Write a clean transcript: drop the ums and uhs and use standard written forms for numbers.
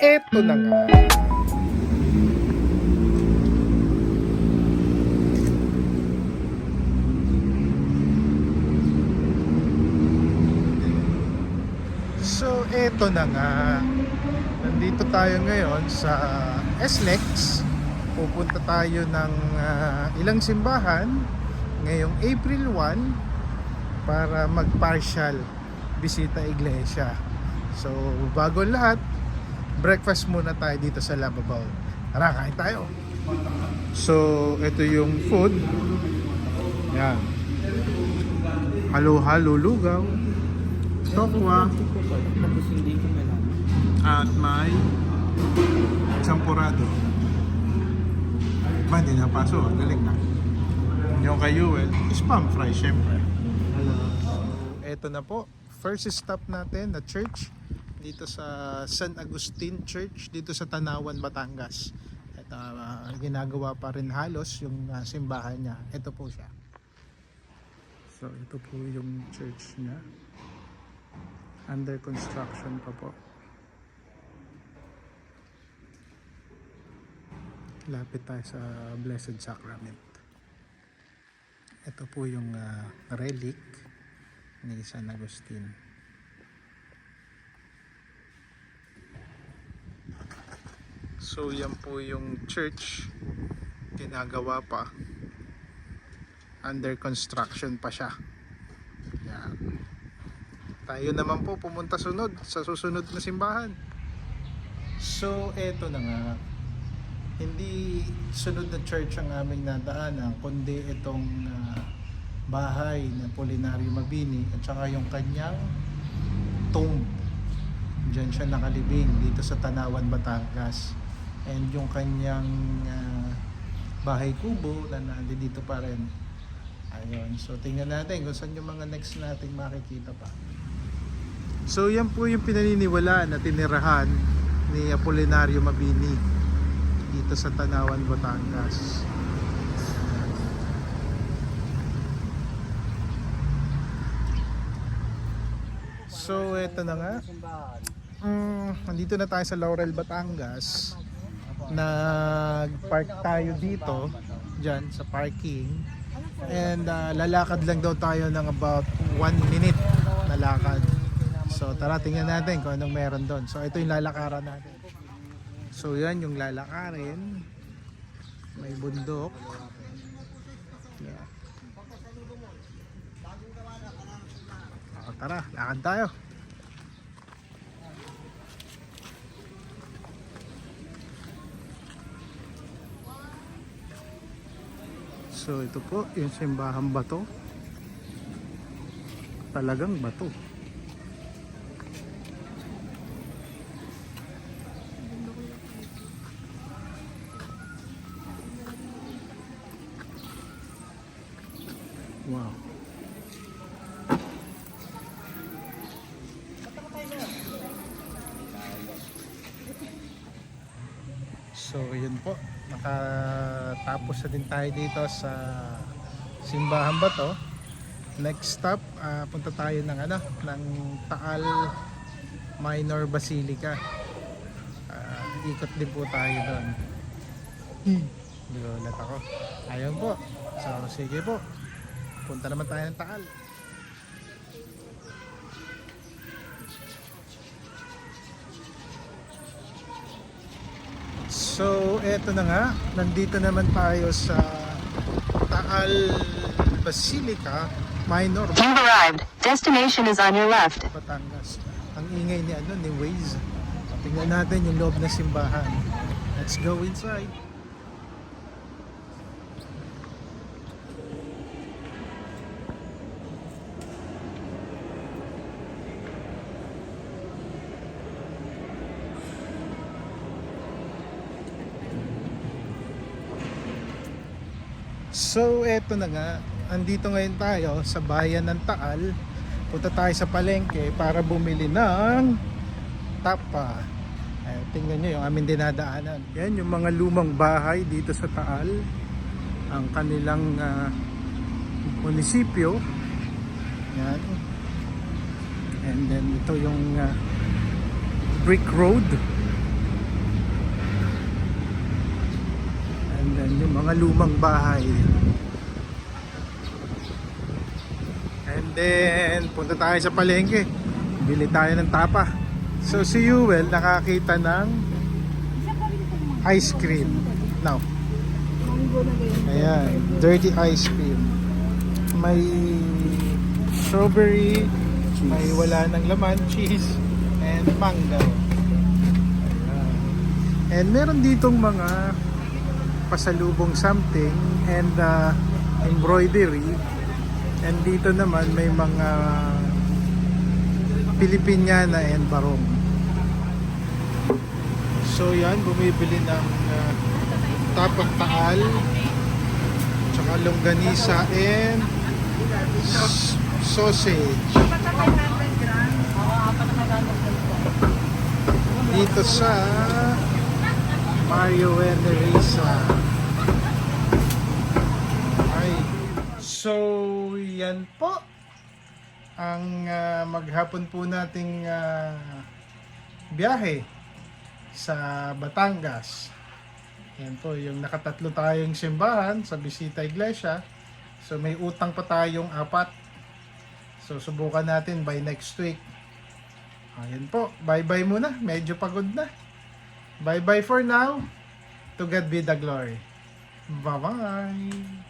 eto na nga. So, eto na nga. Nandito tayo ngayon sa SLEX. Pupunta tayo ng ilang simbahan ngayong April 1 para mag-partial bisita iglesia. So, bago lahat, breakfast muna tayo dito sa Lababaw. Tara, kain tayo. So, ito yung food. Yan. Halo-halo lugaw. Tokwa. At may champurado. Ba, hindi napaso. Galing na. Yung kay Yuel, spam fry, syempre. Ito na po. First stop natin na church dito sa San Agustin Church dito sa Tanawan, Batangas. At ginagawa pa rin halos yung simbahan niya. Ito po siya. So ito po yung church niya. Under construction pa po. Lapit tayo sa Blessed Sacrament. Ito po yung relic ni San Agustin. So yan po yung church, ginagawa pa, under construction pa siya. Yan. Tayo naman po pumunta sunod sa susunod na simbahan. So eto na nga, hindi sunod na church ang aming nadaanan, kundi itong bahay ng Apolinario Mabini at saka yung kanyang tomb. Diyan siya nakalibing dito sa Tanawan, Batangas. And yung kanyang bahay kubo na nandito pa rin. Ayun. So tingnan natin kung saan yung mga next nating makikita pa. So yan po yung pinaniniwalaan na tinirahan ni Apolinario Mabini dito sa Tanawan, Batangas. So eto na nga. Nandito na tayo sa Laurel, Batangas. Nag-park tayo dito dyan sa parking. And lalakad lang daw tayo ng about 1 minute na lakad. So tara, tingnan natin kung anong meron doon. So ito yung lalakaran natin. So yan yung lalakarin. May bundok. Yeah. Tara, lakad tayo. So ito po yung simbahan bato. Talagang bato. Wow. So yun po, nakatapos na din tayo dito sa simbahan bato. Next stop, punta tayo ng ng Taal Minor Basilica. Ikot din po tayo doon. Gulat ako. Ayun po. So sige po, punta naman tayo ng Taal. So eto na nga, nandito naman tayo sa Taal Basilica Minor. You've arrived. Destination is on your left. Batangas. Ang ingay ni Waze. Tingnan natin yung loob na simbahan. Let's go inside. So eto na nga, andito ngayon tayo sa bayan ng Taal. Punta tayo sa palengke para bumili ng tapa. Tingnan nyo yung aming dinadaanan. Yan yung mga lumang bahay dito sa Taal. Ang kanilang munisipyo. Yan. And then ito yung brick road Yan yung mga lumang bahay. And then, punta tayo sa palengke. Bili tayo ng tapa. So si Yuel nakakita ng ice cream. Now, ayan, dirty ice cream. May strawberry, may wala ng laman, cheese, and mango. Ayan. And meron ditong mga pasalubong something and embroidery. And dito naman may mga Pilipiniana and barong. So yan, bumibili ng tapang taal, tsaka longganisa and sausage. Dito sa Mario and Teresa. Ay. So yan po ang maghapon po nating biyahe sa Batangas. Yan po, yung nakatatlo tayong simbahan sa Bisita Iglesia. So may utang pa tayong 4. So subukan natin by next week. Ayan po, bye-bye muna. Medyo pagod na. Bye-bye for now. To God be the glory. Bye-bye.